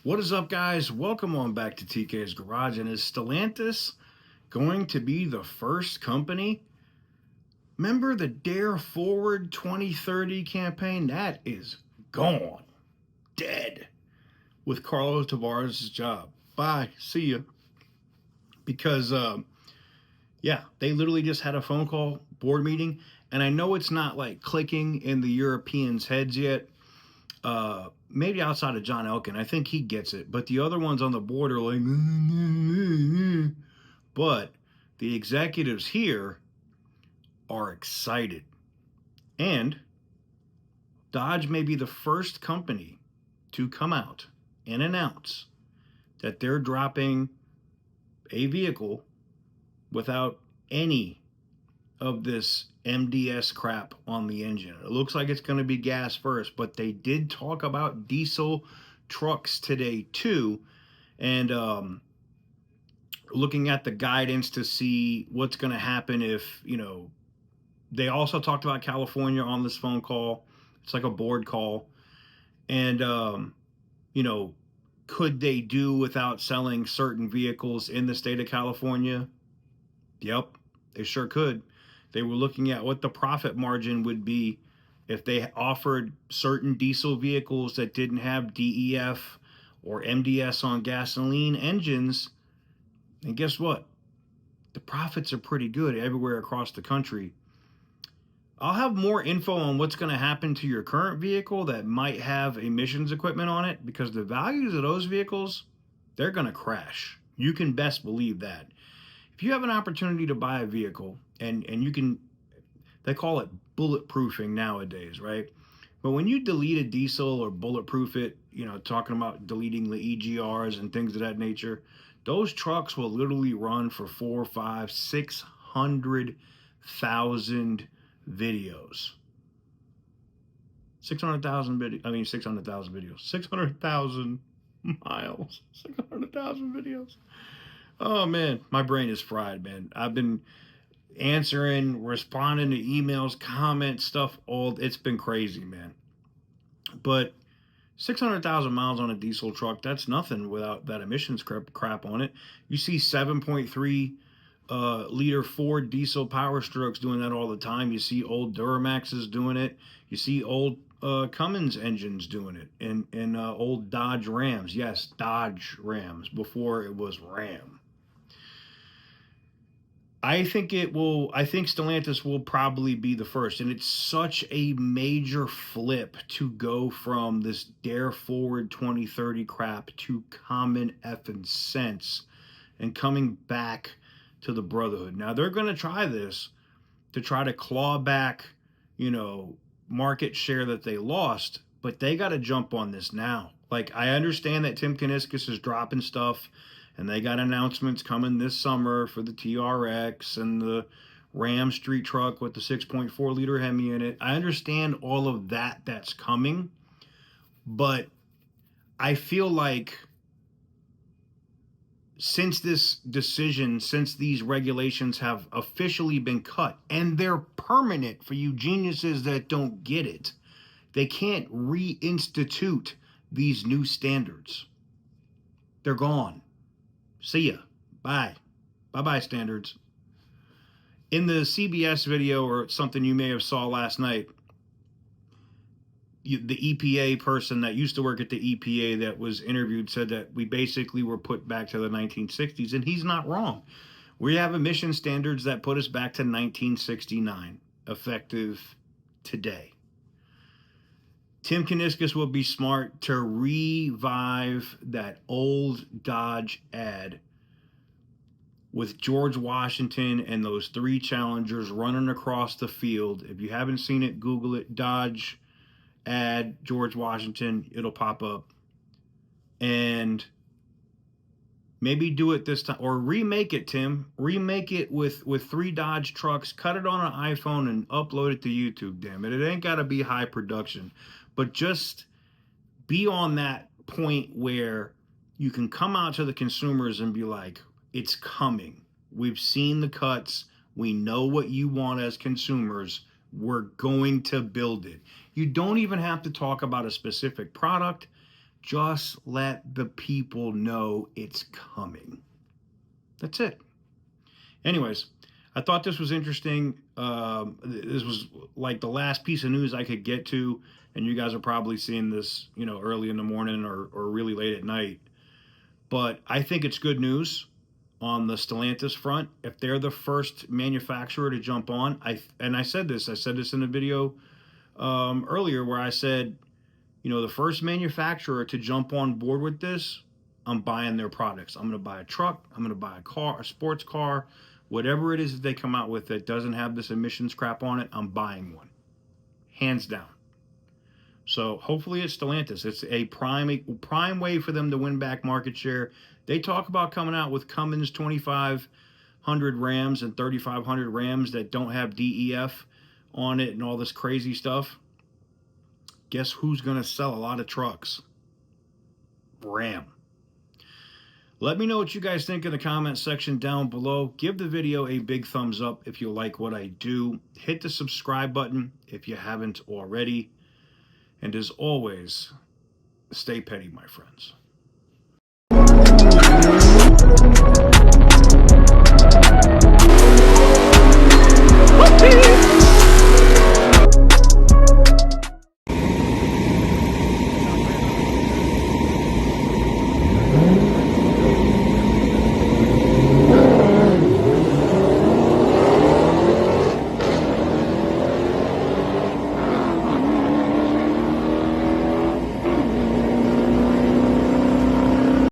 What is up, guys? Welcome on back to TK's Garage. And is Stellantis going to be the first company? Remember the Dare Forward 2030 campaign? That is gone, dead, with Carlos Tavares' job. Bye, see ya. Because, they literally just had a phone call, board meeting, and I know it's not like clicking in the Europeans' heads yet. Maybe outside of John Elkin, I think he gets it, but the other ones on the board are like, but the executives here are excited. And Dodge may be the first company to come out and announce that they're dropping a vehicle without any of this MDS crap on the engine. It looks like it's going to be gas first, but they did talk about diesel trucks today too, and looking at the guidance to see what's going to happen if, they also talked about California on this phone call. It's like a board call. And, could they do without selling certain vehicles in the state of California? Yep, they sure could. They were looking at what the profit margin would be if they offered certain diesel vehicles that didn't have DEF or MDS on gasoline engines. And guess what? The profits are pretty good everywhere across the country. I'll have more info on what's going to happen to your current vehicle that might have emissions equipment on it, because the values of those vehicles, they're going to crash. You can best believe that. If you have an opportunity to buy a vehicle, and you can, they call it bulletproofing nowadays, right? But when you delete a diesel or bulletproof it, talking about deleting the EGRs and things of that nature, those trucks will literally run for 4, 5, 600,000 videos. 600,000 videos. 600,000 videos. 600,000 miles. 600,000 videos. Oh man, my brain is fried, man. I've been answering, responding to emails, comments, stuff. It's been crazy, man. But 600,000 miles on a diesel truck, that's nothing without that emissions crap on it. You see 7.3 liter Ford diesel Power Strokes doing that all the time. You see old Duramaxes doing it. You see old Cummins engines doing it, and old Dodge Rams. Yes, Dodge Rams before it was Ram. I think Stellantis will probably be the first, and it's such a major flip to go from this Dare Forward 2030 crap to common effing sense and coming back to the brotherhood. Now they're going to try this to try to claw back, market share that they lost, but they got to jump on this now. Like, I understand that Tim Kuniskis is dropping stuff, and they got announcements coming this summer for the TRX and the Ram street truck with the 6.4 liter Hemi in it. I understand all of that that's coming, but I feel like since these regulations have officially been cut, and they're permanent for you geniuses that don't get it, they can't reinstitute these new standards. They're gone. See ya. Bye. Bye-bye, standards. In the CBS video, or something you may have saw last night, the EPA person that used to work at the EPA that was interviewed said that we basically were put back to the 1960s, and he's not wrong. We have emission standards that put us back to 1969, effective today. Tim Kuniskis will be smart to revive that old Dodge ad with George Washington and those 3 Challengers running across the field. If you haven't seen it, Google it. Dodge ad, George Washington. It'll pop up. And maybe do it this time, or remake it, Tim. Remake it with 3 Dodge trucks. Cut it on an iPhone and upload it to YouTube. Damn it! It ain't got to be high production, but just be on that point where you can come out to the consumers and be like, it's coming. We've seen the cuts. We know what you want as consumers. We're going to build it. You don't even have to talk about a specific product. Just let the people know it's coming. That's it. Anyways, I thought this was interesting. This was like the last piece of news I could get to, and you guys are probably seeing this, early in the morning or really late at night. But I think it's good news on the Stellantis front. If they're the first manufacturer to jump on, I said this in a video earlier where I said, the first manufacturer to jump on board with this, I'm buying their products. I'm going to buy a truck. I'm going to buy a car, a sports car, whatever it is that they come out with that doesn't have this emissions crap on it. I'm buying one, hands down. So hopefully it's Stellantis. It's a prime way for them to win back market share. They talk about coming out with Cummins 2500 Rams and 3500 Rams that don't have DEF on it and all this crazy stuff. Guess who's going to sell a lot of trucks? Ram. Let me know what you guys think in the comment section down below. Give the video a big thumbs up if you like what I do. Hit the subscribe button if you haven't already. And as always, stay petty, my friends.